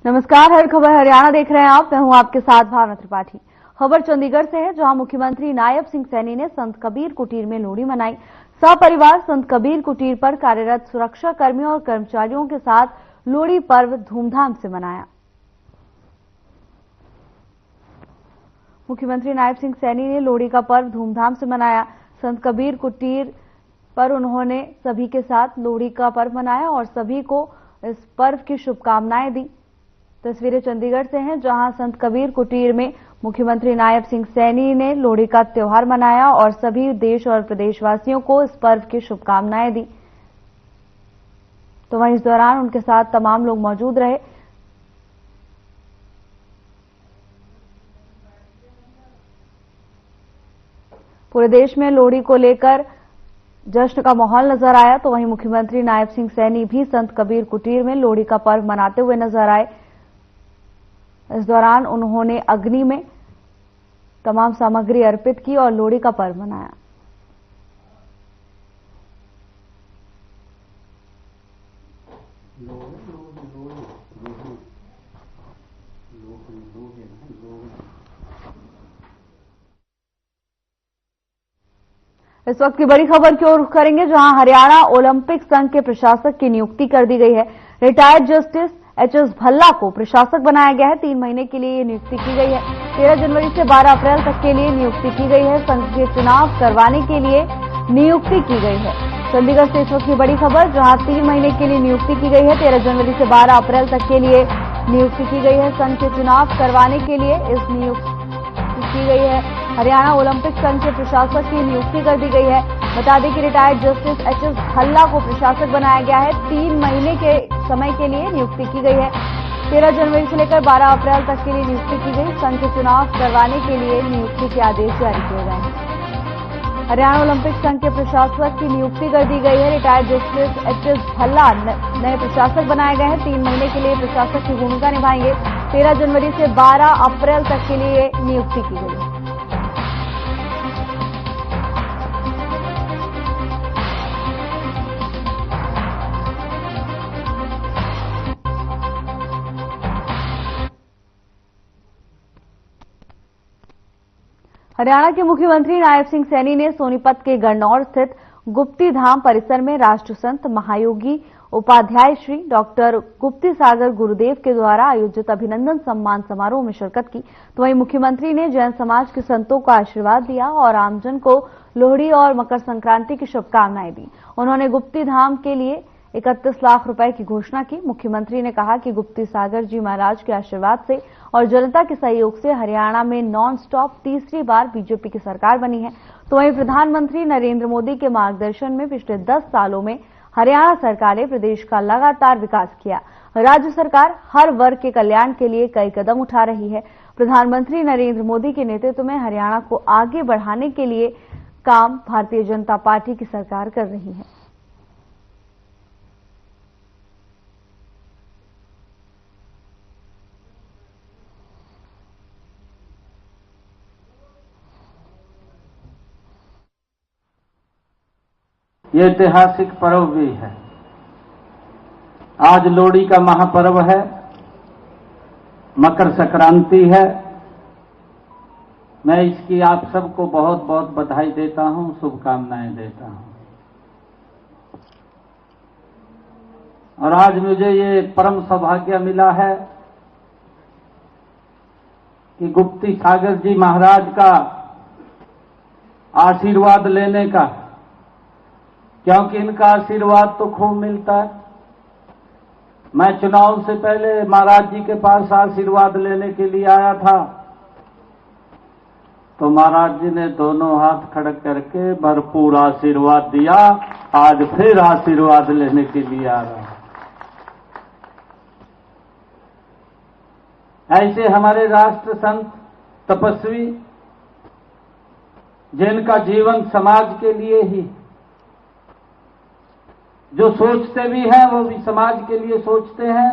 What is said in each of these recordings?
नमस्कार, हर खबर हरियाणा देख रहे हैं आप। मैं हूं आपके साथ भावना त्रिपाठी। खबर चंडीगढ़ से है, जहां मुख्यमंत्री नायब सिंह सैनी ने संत कबीर कुटीर में लोहड़ी मनाई। सपरिवार संत कबीर कुटीर पर कार्यरत सुरक्षा कर्मियों और कर्मचारियों के साथ लोहड़ी पर्व धूमधाम से मनाया। मुख्यमंत्री नायब सिंह सैनी ने लोहड़ी का पर्व धूमधाम से मनाया। संत कबीर कुटीर पर उन्होंने सभी के साथ लोहड़ी का पर्व मनाया और सभी को इस पर्व की शुभकामनाएं दी। तस्वीरें चंडीगढ़ से हैं, जहां संत कबीर कुटीर में मुख्यमंत्री नायब सिंह सैनी ने लोहड़ी का त्योहार मनाया और सभी देश और प्रदेशवासियों को इस पर्व की शुभकामनाएं दी। तो वहीं इस दौरान उनके साथ तमाम लोग मौजूद रहे। पूरे देश में लोहड़ी को लेकर जश्न का माहौल नजर आया, तो वहीं मुख्यमंत्री नायब सिंह सैनी भी संत कबीर कुटीर में लोहड़ी का पर्व मनाते हुए नजर आए। इस दौरान उन्होंने अग्नि में तमाम सामग्री अर्पित की और लोहड़ी का पर्व मनाया। इस वक्त की बड़ी खबर की ओर रुख करेंगे, जहां हरियाणा ओलंपिक संघ के प्रशासक की नियुक्ति कर दी गई है। Retired justice HS. भल्ला को प्रशासक बनाया गया है। 3 महीने के लिए ये नियुक्ति की गई है। 13 जनवरी से 12 अप्रैल तक के लिए नियुक्ति की गई है। संघ के चुनाव करवाने के लिए नियुक्ति की गई है। चंडीगढ़ से इस वक्त की बड़ी खबर, जहां 3 महीने के लिए नियुक्ति की गई है। 13 जनवरी से 12 अप्रैल तक के लिए नियुक्ति की गई है। संघ के चुनाव करवाने के लिए इस नियुक्ति की गई है। हरियाणा ओलंपिक संघ के प्रशासक की नियुक्ति कर दी गई है। बता दें कि रिटायर्ड जस्टिस एच.एस. भल्ला को प्रशासक बनाया गया है। 3 महीने के समय के लिए नियुक्ति की गई है। 13 जनवरी से लेकर 12 अप्रैल तक के लिए नियुक्ति की गई। संघ के चुनाव करवाने के लिए नियुक्ति के आदेश जारी किए गए हैं। हरियाणा ओलंपिक संघ के प्रशासक की नियुक्ति कर दी गई है। Retired justice HS. भल्ला नए प्रशासक बनाए गए हैं। 3 महीने के लिए प्रशासक की भूमिका निभाएंगे। 13 जनवरी से 12 अप्रैल तक के लिए नियुक्ति की गई है। हरियाणा के मुख्यमंत्री नायब सिंह सैनी ने सोनीपत के गन्नौर स्थित गुप्ती धाम परिसर में राष्ट्र संत महायोगी उपाध्याय श्री डॉक्टर गुप्ती सागर गुरुदेव के द्वारा आयोजित अभिनंदन सम्मान समारोह में शिरकत की। तो वहीं मुख्यमंत्री ने जैन समाज के संतों को आशीर्वाद दिया और आमजन को लोहड़ी और मकर संक्रांति की शुभकामनाएं दी। उन्होंने गुप्ती धाम के लिए 31 लाख रुपए की घोषणा की। मुख्यमंत्री ने कहा कि गुप्ती सागर जी महाराज के आशीर्वाद से और जनता के सहयोग से हरियाणा में नॉन स्टॉप तीसरी बार बीजेपी की सरकार बनी है। तो वहीं प्रधानमंत्री नरेंद्र मोदी के मार्गदर्शन में पिछले 10 सालों में हरियाणा सरकार ने प्रदेश का लगातार विकास किया। राज्य सरकार हर वर्ग के कल्याण के लिए कई कदम उठा रही है। प्रधानमंत्री नरेंद्र मोदी के नेतृत्व में हरियाणा को आगे बढ़ाने के लिए काम भारतीय जनता पार्टी की सरकार कर रही है। ये ऐतिहासिक पर्व भी है। आज लोहड़ी का महापर्व है, मकर संक्रांति है। मैं इसकी आप सबको बहुत बहुत बधाई देता हूं, शुभकामनाएं देता हूं। और आज मुझे ये परम सौभाग्य मिला है कि गुप्ती सागर जी महाराज का आशीर्वाद लेने का, क्योंकि इनका आशीर्वाद तो खूब मिलता है। मैं चुनाव से पहले महाराज जी के पास आशीर्वाद लेने के लिए आया था, तो महाराज जी ने दोनों हाथ खड़े करके भरपूर आशीर्वाद दिया। आज फिर आशीर्वाद लेने के लिए आ रहा हूं। ऐसे हमारे राष्ट्र संत तपस्वी, जिनका जीवन समाज के लिए ही, जो सोचते भी हैं वो भी समाज के लिए सोचते हैं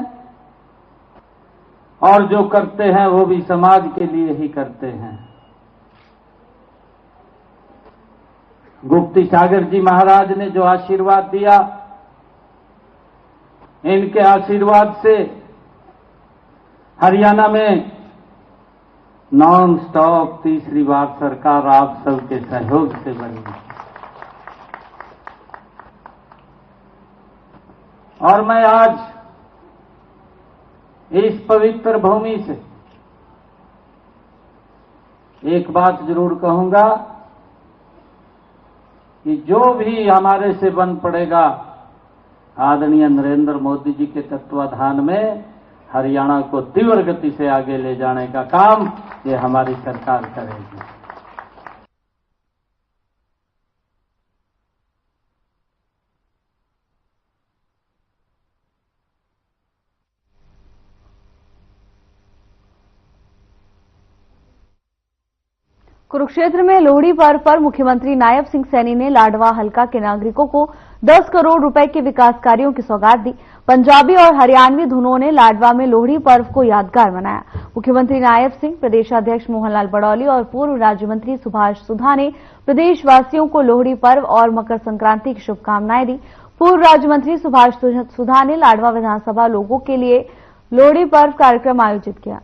और जो करते हैं वो भी समाज के लिए ही करते हैं। गुप्ती सागर जी महाराज ने जो आशीर्वाद दिया, इनके आशीर्वाद से हरियाणा में नॉन स्टॉप तीसरी बार सरकार आप सबके सहयोग से बनी और मैं आज इस पवित्र भूमि से एक बात जरूर कहूंगा कि जो भी हमारे से बन पड़ेगा आदरणीय नरेंद्र मोदी जी के तत्वाधान में हरियाणा को तीव्र गति से आगे ले जाने का काम ये हमारी सरकार करेगी। कुरुक्षेत्र में लोहड़ी पर्व पर मुख्यमंत्री नायब सिंह सैनी ने लाडवा हलका के नागरिकों को 10 करोड़ रुपए के विकास कार्यों की सौगात दी। पंजाबी और हरियाणवी धुनों ने लाडवा में लोहड़ी पर्व को यादगार बनाया। मुख्यमंत्री नायब सिंह, प्रदेशाध्यक्ष मोहनलाल बड़ौली और पूर्व राज्य मंत्री सुभाष सुधा ने प्रदेशवासियों को लोहड़ी पर्व और मकर संक्रांति की शुभकामनाएं दी। पूर्व राज्य मंत्री सुभाष सुधा ने लाडवा विधानसभा लोगों के लिए लोहड़ी पर्व कार्यक्रम आयोजित किया।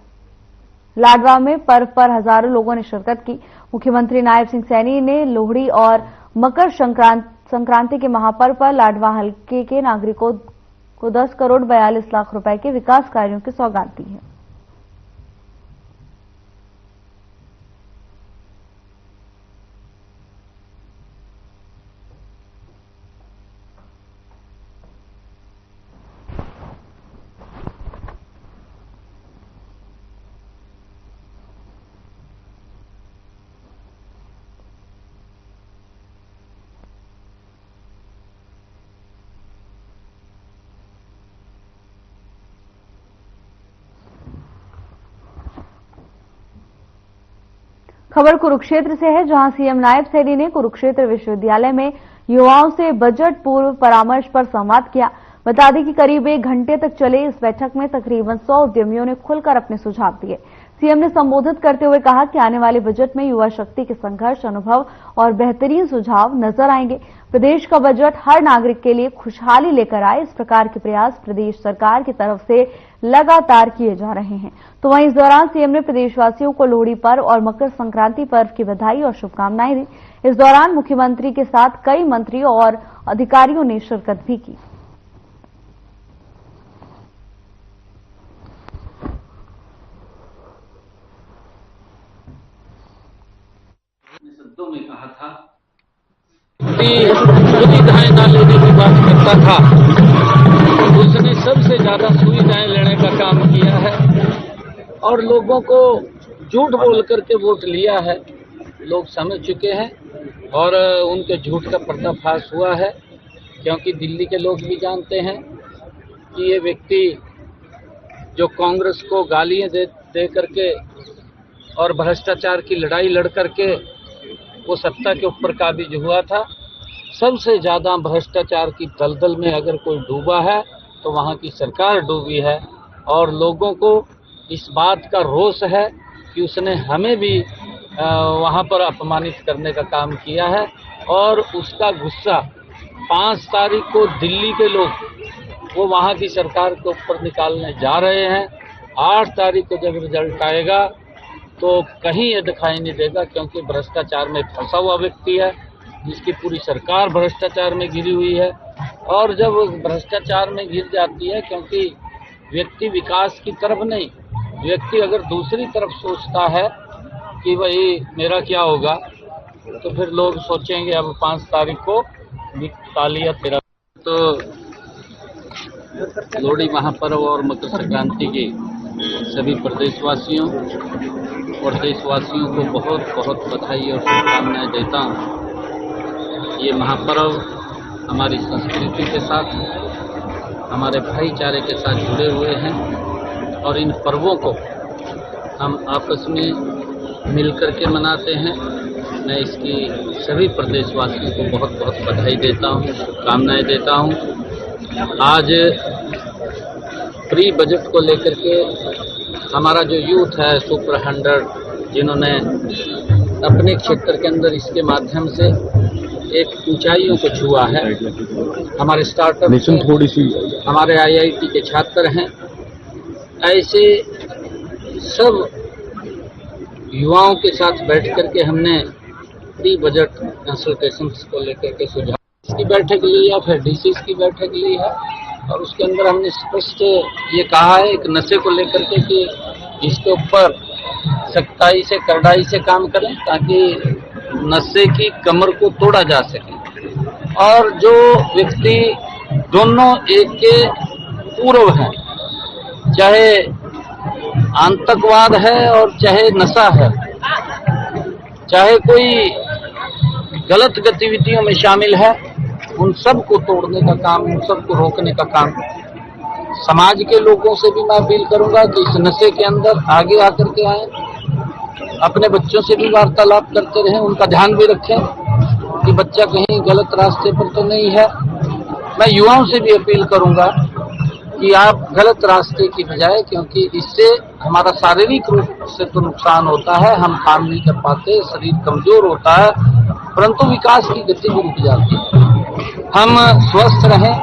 लाडवा में पर्व पर हजारों लोगों ने शिरकत की। मुख्यमंत्री नायब सिंह सैनी ने लोहड़ी और मकर संक्रांति के महापर्व पर लाडवा हलके के नागरिकों को 10 करोड़ 42 लाख रुपए के विकास कार्यों की सौगात दी है। खबर कुरुक्षेत्र से है, जहां सीएम नायब सैनी ने कुरुक्षेत्र विश्वविद्यालय में युवाओं से बजट पूर्व परामर्श पर संवाद किया। बता दें कि करीब 1 घंटे तक चले इस बैठक में तकरीबन 100 उद्यमियों ने खुलकर अपने सुझाव दिए। सीएम ने संबोधित करते हुए कहा कि आने वाले बजट में युवा शक्ति के संघर्ष, अनुभव और बेहतरीन सुझाव नजर आएंगे। प्रदेश का बजट हर नागरिक के लिए खुशहाली लेकर आए, इस प्रकार के प्रयास प्रदेश सरकार की तरफ से लगातार किए जा रहे हैं। तो वहीं इस दौरान सीएम ने प्रदेशवासियों को लोहड़ी पर्व और मकर संक्रांति पर्व की बधाई और शुभकामनाएं दी। इस दौरान मुख्यमंत्री के साथ कई मंत्रियों और अधिकारियों ने शिरकत भी की। शब्दों में कहा था सुविधाएं न लेने की बात करता था, उसने सबसे ज्यादा सुविधाएं लेने का काम किया है और लोगों को झूठ बोल करके वोट लिया है। लोग समझ चुके हैं और उनके झूठ का पर्दाफाश हुआ है, क्योंकि दिल्ली के लोग भी जानते हैं कि ये व्यक्ति जो कांग्रेस को गालियां दे करके और भ्रष्टाचार की लड़ाई लड़ करके वो सत्ता के ऊपर काबिज हुआ था, सबसे ज्यादा भ्रष्टाचार की दलदल में अगर कोई डूबा है तो वहाँ की सरकार डूबी है। और लोगों को इस बात का रोष है कि उसने हमें भी वहाँ पर अपमानित करने का काम किया है और उसका गुस्सा 5 तारीख को दिल्ली के लोग वो वहाँ की सरकार के ऊपर निकालने जा रहे हैं। 8 तारीख को जब रिजल्ट आएगा तो कहीं ये दिखाई नहीं देगा, क्योंकि भ्रष्टाचार में फंसा हुआ व्यक्ति है, जिसकी पूरी सरकार भ्रष्टाचार में घिरी हुई है। और जब भ्रष्टाचार में घिर जाती है, क्योंकि व्यक्ति विकास की तरफ नहीं, व्यक्ति अगर दूसरी तरफ सोचता है कि भाई मेरा क्या होगा, तो फिर लोग सोचेंगे अब 5 तारीख को तालियां तेरा। तो लोहड़ी महापर्व और मकर संक्रांति की सभी प्रदेशवासियों और देशवासियों को बहुत बहुत बधाई और शुभकामनाएं देता हूँ। ये महापर्व हमारी संस्कृति के साथ, हमारे भाईचारे के साथ जुड़े हुए हैं और इन पर्वों को हम आपस में मिलकर के मनाते हैं। मैं इसकी सभी प्रदेशवासियों को बहुत बहुत बधाई देता हूँ, शुभकामनाएं देता हूँ। आज प्री बजट को लेकर के हमारा जो यूथ है सुपर 100, जिन्होंने अपने क्षेत्र के अंदर इसके माध्यम से एक ऊंचाइयों को छुआ है, हमारे स्टार्टअप थोड़ी सी हमारे IIT के छात्र हैं, ऐसे सब युवाओं के साथ बैठ करके हमने प्री बजट कंसल्टेशन को लेकर के सुझाव की बैठक ली है, फिर डीसीज की बैठक ली है और उसके अंदर हमने स्पष्ट ये कहा है एक नशे को लेकर के कि इसके ऊपर सख्ताई से कड़ाई से काम करें ताकि नशे की कमर को तोड़ा जा सके और जो व्यक्ति दोनों एक के पूर्व हैं, चाहे आतंकवाद है और चाहे नशा है, चाहे कोई गलत गतिविधियों में शामिल है, उन सब को तोड़ने का काम, उन सब को रोकने का काम समाज के लोगों से भी मैं अपील करूंगा कि इस नशे के अंदर आगे आकर के आए, अपने बच्चों से भी वार्तालाप करते रहें, उनका ध्यान भी रखें कि बच्चा कहीं गलत रास्ते पर तो नहीं है। मैं युवाओं से भी अपील करूंगा कि आप गलत रास्ते की बजाय, क्योंकि इससे हमारा शारीरिक रूप से तो नुकसान होता है, हम काम नहीं कर पाते, शरीर कमजोर होता है, परंतु विकास की गति भी रुक जाती है। हम स्वस्थ रहें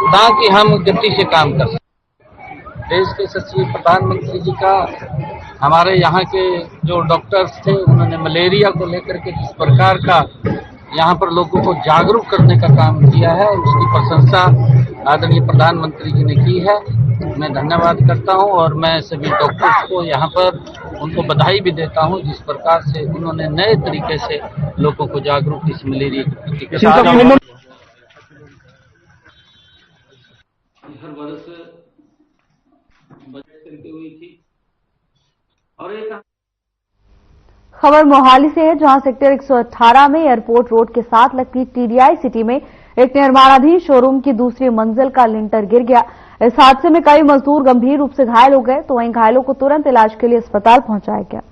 ताकि हम गति से काम कर सकें। देश के यशस्वी प्रधानमंत्री जी का हमारे यहाँ के जो डॉक्टर्स थे, उन्होंने मलेरिया को लेकर के जिस प्रकार का यहाँ पर लोगों को जागरूक करने का काम किया है, उसकी प्रशंसा आदरणीय प्रधानमंत्री जी ने की है। मैं धन्यवाद करता हूँ और मैं सभी डॉक्टर्स को यहाँ पर उनको बधाई भी देता हूँ जिस प्रकार से उन्होंने नए तरीके से लोगों को जागरूक इस मलेरिया के हर वर्ष बजट करके हुई थी। और एक खबर मोहाली से है, जहां सेक्टर 118 में एयरपोर्ट रोड के साथ लगती टीडीआई सिटी में एक निर्माणाधीन शोरूम की दूसरी मंजिल का लिंटर गिर गया। इस हादसे में कई मजदूर गंभीर रूप से घायल हो गए, तो वहीं घायलों को तुरंत इलाज के लिए अस्पताल पहुंचाया गया।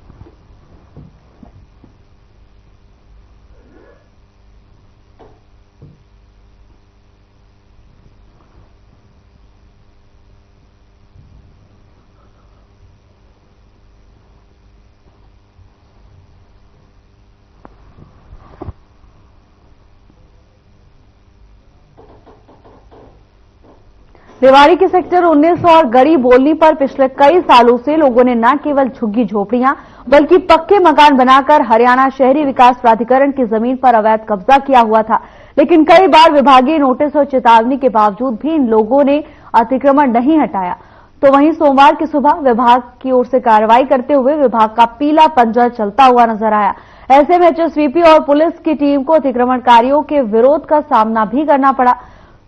रेवाड़ी के सेक्टर 19 और गड़ी बोलनी पर पिछले कई सालों से लोगों ने न केवल झुग्गी झोपड़ियां बल्कि पक्के मकान बनाकर हरियाणा शहरी विकास प्राधिकरण की जमीन पर अवैध कब्जा किया हुआ था, लेकिन कई बार विभागीय नोटिस और चेतावनी के बावजूद भी इन लोगों ने अतिक्रमण नहीं हटाया। तो वहीं सोमवार की सुबह विभाग की ओर से कार्रवाई करते हुए विभाग का पीला पंजा चलता हुआ नजर आया। ऐसे में एचएसवीपी और पुलिस की टीम को अतिक्रमणकारियों के विरोध का सामना भी करना पड़ा।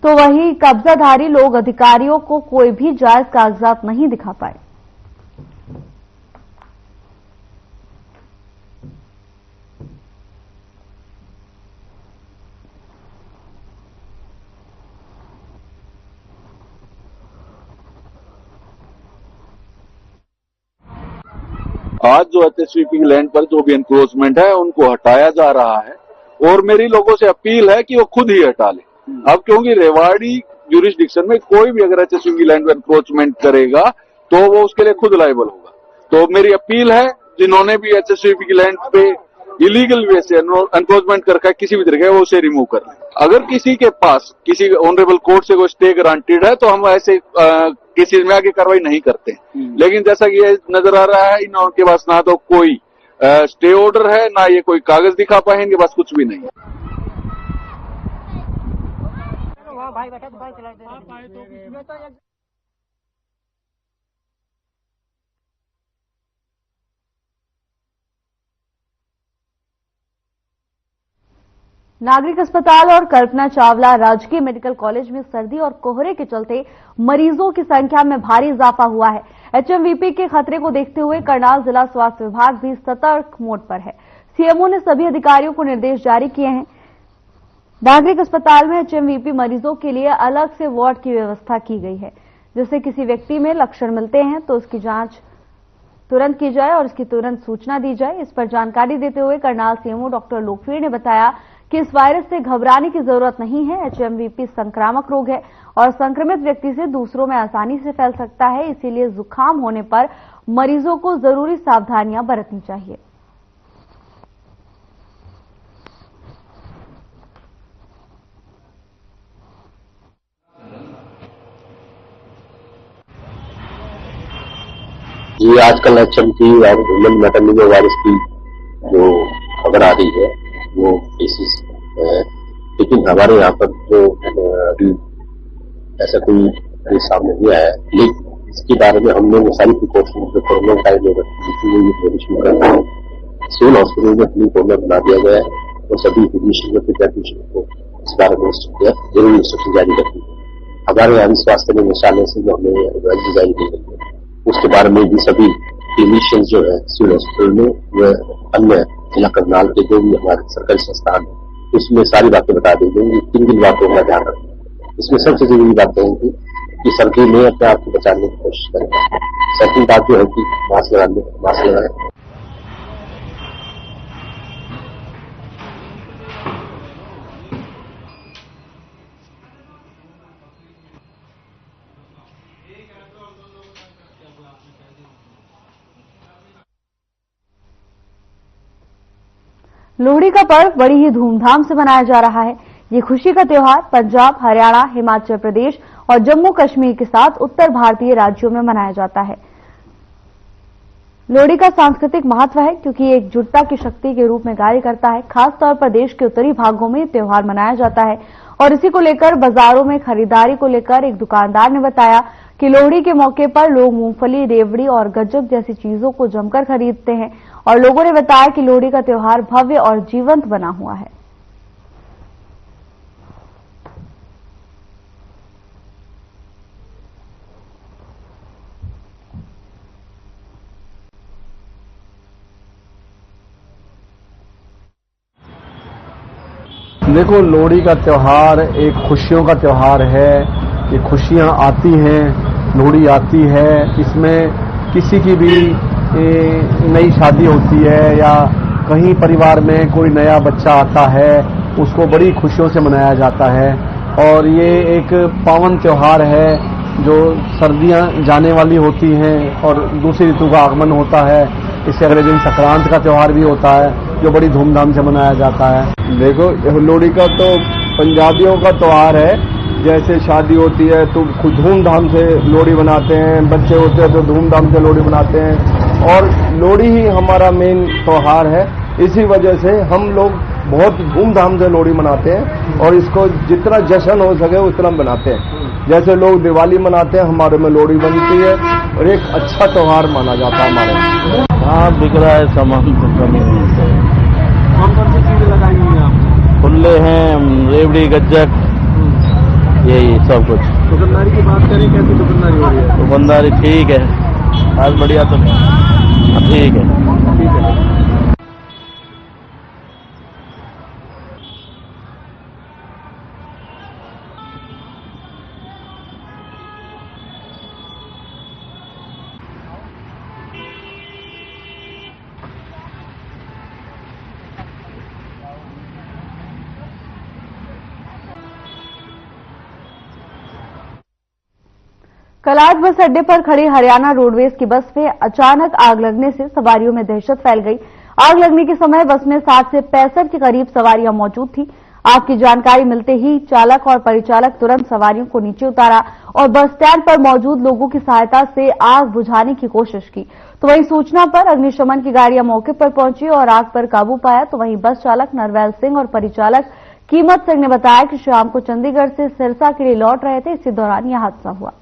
तो वहीं कब्जाधारी लोग अधिकारियों को कोई भी जायज कागजात नहीं दिखा पाए। आज जो एचएसवीपी लैंड पर जो भी एनक्रोचमेंट है उनको हटाया जा रहा है और मेरी लोगों से अपील है कि वो खुद ही हटा ले। अब क्योंकि रेवाड़ी ज्यूरिसडिक्शन में कोई भी अगर एचएसवीपी लैंड पर एनक्रोचमेंट करेगा तो वो उसके लिए खुद लायबल होगा। तो मेरी अपील है, जिन्होंने भी एचएसवीपी की लैंड पे इलीगल वे से एनक्रोचमेंट कर रखा है किसी भी तरीके वो उसे रिमूव कर ले। अगर किसी के पास किसी ऑनरेबल कोर्ट से कोई स्टे ग्रांटेड है तो हम ऐसे केसेज में आगे कार्रवाई नहीं करते। लेकिन जैसा कि ये नजर आ रहा है, इनके पास ना तो कोई स्टे ऑर्डर है, ना ये कोई कागज दिखा पाए, इनके पास कुछ भी नहीं है। भाई बैठा तो भाई चला दे। नागरिक अस्पताल और कल्पना चावला राजकीय मेडिकल कॉलेज में सर्दी और कोहरे के चलते मरीजों की संख्या में भारी इजाफा हुआ है। एचएमवीपी के खतरे को देखते हुए करनाल जिला स्वास्थ्य विभाग भी सतर्क मोड पर है। सीएमओ ने सभी अधिकारियों को निर्देश जारी किए हैं। नागरिक अस्पताल में एचएमवीपी मरीजों के लिए अलग से वार्ड की व्यवस्था की गई है, जिससे किसी व्यक्ति में लक्षण मिलते हैं तो उसकी जांच तुरंत की जाए और इसकी तुरंत सूचना दी जाए। इस पर जानकारी देते हुए करनाल सीएमओ डॉक्टर लोकवीर ने बताया कि इस वायरस से घबराने की जरूरत नहीं है। एचएमवीपी संक्रामक रोग है और संक्रमित व्यक्ति से दूसरों में आसानी से फैल सकता है, इसीलिए जुकाम होने पर मरीजों को जरूरी सावधानियां बरतनी चाहिए। ये आजकल एचएम की और ह्यूमन मेटानिजो वायरस की जो खबर आ रही है वो केसेस है, लेकिन हमारे यहाँ पर जो अभी ऐसा कोई सामने नहीं आया है। लेकिन इसके बारे में हमने वो सारी प्रिकॉशन जो कोरोना टाइम में शुरू करते हैं, सिविल हॉस्पिटल में अपनी कॉर्नर बना दिया गया है और सभी फिजिशियन और फिजिशियन को इस बारे में जरूरी इंस्ट्रक्शन जारी कर दी है। हमारे यहाँ स्वास्थ्य निदेशालय से जो हमें एडवाइजरी जारी की गई है उसके बारे में भी सभी क्लिनिशियन जो है सिविल हॉस्पिटल में व अन्य जिला करनाल के जो भी हमारे सरकारी संस्थान है उसमें सारी बातें बता दी गई। 3 बातों का ध्यान रखना। इसमें सबसे जरूरी बात है कि सर्दी में अपने आप को बचाने की कोशिश करें। सेकंड बात जो है कि मास्क लगाएं। लोहड़ी का पर्व बड़ी ही धूमधाम से मनाया जा रहा है। ये खुशी का त्योहार पंजाब, हरियाणा, हिमाचल प्रदेश और जम्मू कश्मीर के साथ उत्तर भारतीय राज्यों में मनाया जाता है। लोहड़ी का सांस्कृतिक महत्व है क्योंकि ये एकजुटता की शक्ति के रूप में कार्य करता है। खास तौर पर देश के उत्तरी भागों में ये त्योहार मनाया जाता है और इसी को लेकर बाजारों में खरीदारी को लेकर एक दुकानदार ने बताया कि लोहड़ी के मौके पर लोग मूंगफली, रेवड़ी और गज्जक जैसी चीजों को जमकर खरीदते हैं और लोगों ने बताया कि लोहड़ी का त्योहार भव्य और जीवंत बना हुआ है। देखो, लोहड़ी का त्योहार एक खुशियों का त्योहार है। ये खुशियां आती हैं, लोहड़ी आती है, इसमें किसी की भी नई शादी होती है या कहीं परिवार में कोई नया बच्चा आता है, उसको बड़ी खुशियों से मनाया जाता है। और ये एक पावन त्योहार है जो सर्दियां जाने वाली होती हैं और दूसरी ऋतु का आगमन होता है। इससे अगले दिन संक्रांत का त्योहार भी होता है जो बड़ी धूमधाम से मनाया जाता है। देखो, लोहड़ी का तो पंजाबियों का त्योहार है। जैसे शादी होती है तो खुद धूमधाम से लोहड़ी मनाते हैं, बच्चे होते हैं तो धूमधाम से लोहड़ी मनाते हैं और लोहड़ी ही हमारा मेन त्योहार है। इसी वजह से हम लोग बहुत धूमधाम से लोहड़ी मनाते हैं और इसको जितना जश्न हो सके उतना मनाते हैं। जैसे लोग दिवाली मनाते हैं, हमारे में लोहड़ी बनती है और एक अच्छा त्योहार माना जाता है हमारे में। हाँ, बिक रहा है सामान। कौन कौन सी चीजें लगाई हुई हैं आप? फुल्ले हैं, रेवड़ी, गज्जक, यही सब कुछ। दुकानदारी की बात करें, कैसी दुकानदारी हो रही है? दुकानदारी ठीक है, आज बढ़िया तो ठीक है। ठीक है। कलाज बस अड्डे पर खड़ी हरियाणा रोडवेज की बस में अचानक आग लगने से सवारियों में दहशत फैल गई। आग लगने के समय बस में 60 से 65 के करीब सवारियां मौजूद थी। आग की जानकारी मिलते ही चालक और परिचालक तुरंत सवारियों को नीचे उतारा और बस स्टैंड पर मौजूद लोगों की सहायता से आग बुझाने की कोशिश की। तो वहीं सूचना पर अग्निशमन की गाड़ियां मौके पर पहुंची और आग पर काबू पाया। तो वहीं बस चालक नरवैल सिंह और परिचालक कीमत सिंह ने बताया कि शाम को चंडीगढ़ से सिरसा के लिए लौट रहे थे। इसी दौरान यह हादसा हुआ।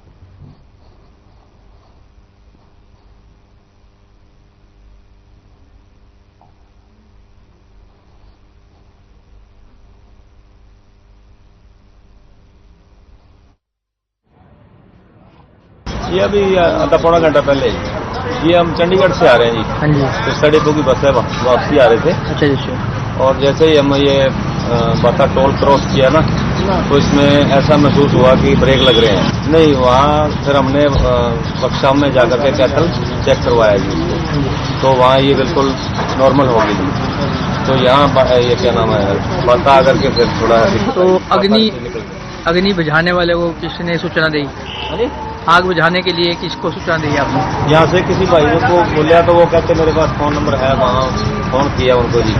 ये अभी आधा पौना घंटा पहले ये हम चंडीगढ़ से आ रहे हैं जी। हाँ जी। तो स्टडी की बस है, वापसी आ रहे थे। अच्छा जी। और जैसे ही हम ये बता टोल क्रॉस किया ना, तो इसमें ऐसा महसूस हुआ कि ब्रेक लग रहे हैं। नहीं, वहाँ फिर हमने वर्कशॉप में जाकर के कैथल चेक करवाया जी उसको, तो वहाँ ये बिल्कुल नॉर्मल हो गई। तो यहाँ ये क्या नाम है, बता आकर के फिर थोड़ा तो अग्नि बुझाने वाले को किसने सूचना दी? आग बुझाने के लिए किसको सूचना दी आपने? यहाँ से किसी भाई को बोलिया तो वो कहते मेरे पास फोन नंबर है, वहाँ फोन किया उनको जी।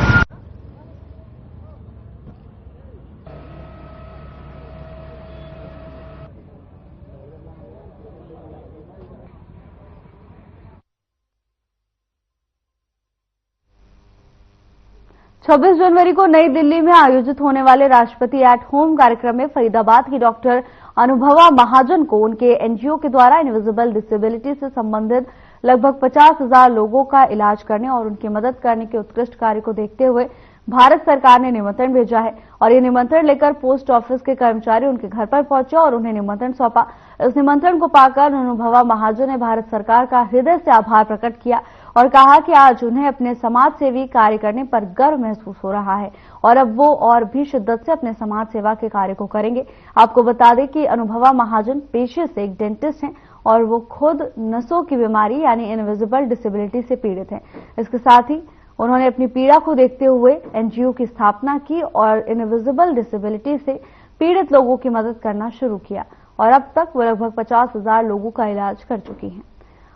26 जनवरी को नई दिल्ली में आयोजित होने वाले राष्ट्रपति एट होम कार्यक्रम में फरीदाबाद की डॉक्टर अनुभवा महाजन को उनके एनजीओ के द्वारा इनविजिबल डिसेबिलिटी से संबंधित लगभग 50,000 लोगों का इलाज करने और उनकी मदद करने के उत्कृष्ट कार्य को देखते हुए भारत सरकार ने निमंत्रण भेजा है और ये निमंत्रण लेकर पोस्ट ऑफिस के कर्मचारी उनके घर पर पहुंचे और उन्हें निमंत्रण सौंपा। इस निमंत्रण को पाकर अनुभवा महाजन ने भारत सरकार का हृदय से आभार प्रकट किया और कहा कि आज उन्हें अपने समाज सेवी कार्य करने पर गर्व महसूस हो रहा है और अब वो और भी शिद्दत से अपने समाज सेवा के कार्य को करेंगे। आपको बता दें कि अनुभवा महाजन पेशे से एक डेंटिस्ट हैं और वो खुद नसों की बीमारी यानी इनविजिबल डिसेबिलिटी से पीड़ित हैं। इसके साथ ही उन्होंने अपनी पीड़ा को देखते हुए एनजीओ की स्थापना की और इनविजिबल डिसेबिलिटी से पीड़ित लोगों की मदद करना शुरू किया और अब तक वो लगभग 50,000 लोगों का इलाज कर चुकी हैं।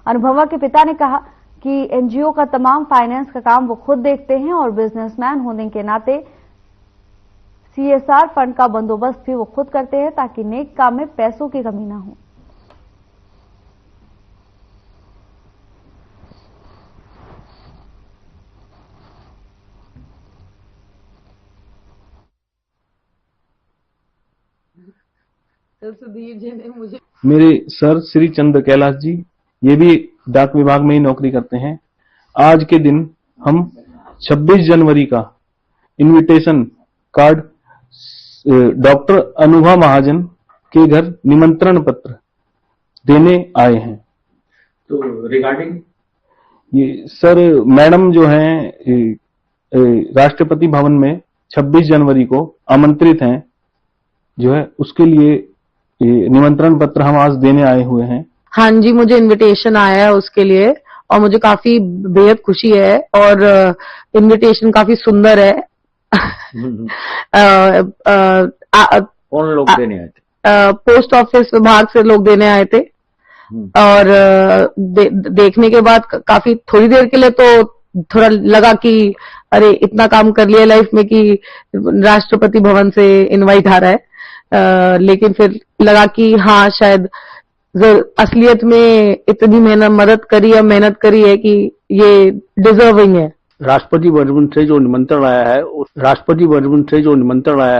अनुभवा के पिता ने कहा कि एनजीओ का तमाम फाइनेंस का काम वो खुद देखते हैं और बिजनेसमैन होने के नाते सीएसआर फंड का बंदोबस्त भी वो खुद करते हैं ताकि नेक काम में पैसों की कमी न हो। सुधीर जी ने मुझे मेरे सर श्री चंद्र कैलाश जी, ये भी डाक विभाग में ही नौकरी करते हैं। आज के दिन हम 26 जनवरी का इनविटेशन कार्ड डॉक्टर अनुभवा महाजन के घर निमंत्रण पत्र देने आए हैं। तो रिगार्डिंग ये सर मैडम जो हैं राष्ट्रपति भवन में 26 जनवरी को आमंत्रित हैं, जो है उसके लिए निमंत्रण पत्र हम आज देने आए हुए हैं। हाँ जी, मुझे इनविटेशन आया है उसके लिए और मुझे काफी बेहद खुशी है और इनविटेशन काफी सुंदर है। कौन लोग देने आए थे? पोस्ट ऑफिस विभाग से लोग देने आए थे और देखने के बाद काफी थोड़ी देर के लिए तो थोड़ा लगा कि अरे इतना काम कर लिया लाइफ में कि राष्ट्रपति भवन से इनवाइट आ रहा है, लेकिन फिर लगा कि हाँ शायद असलियत में इतनी मेहनत करी है कि ये डिजर्विंग है। राष्ट्रपति भवन से जो निमंत्रण आया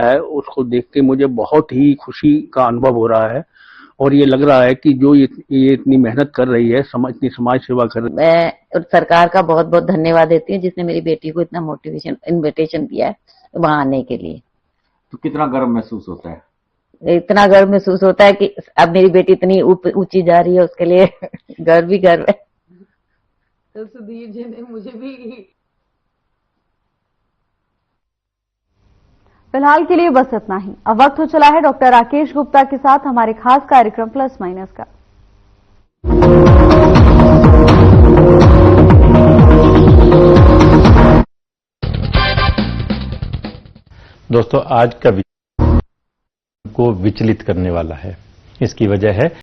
है उसको देख के मुझे बहुत ही खुशी का अनुभव हो रहा है और ये लग रहा है कि जो ये इतनी मेहनत कर रही है, इतनी समाज सेवा कर रही है। मैं सरकार का बहुत बहुत धन्यवाद देती हूँ जिसने मेरी बेटी को इतना इन्विटेशन दिया है वहां आने के लिए। तो कितना गर्व महसूस होता है? इतना गर्व महसूस होता है कि अब मेरी बेटी इतनी ऊंची जा रही है, उसके लिए गर्व भी गर्व है। तो सुधीर जी ने मुझे भी फिलहाल के लिए बस इतना ही। अब वक्त हो चला है डॉक्टर राकेश गुप्ता के साथ हमारे खास कार्यक्रम प्लस माइनस का। दोस्तों, आज का को विचलित करने वाला है। इसकी वजह है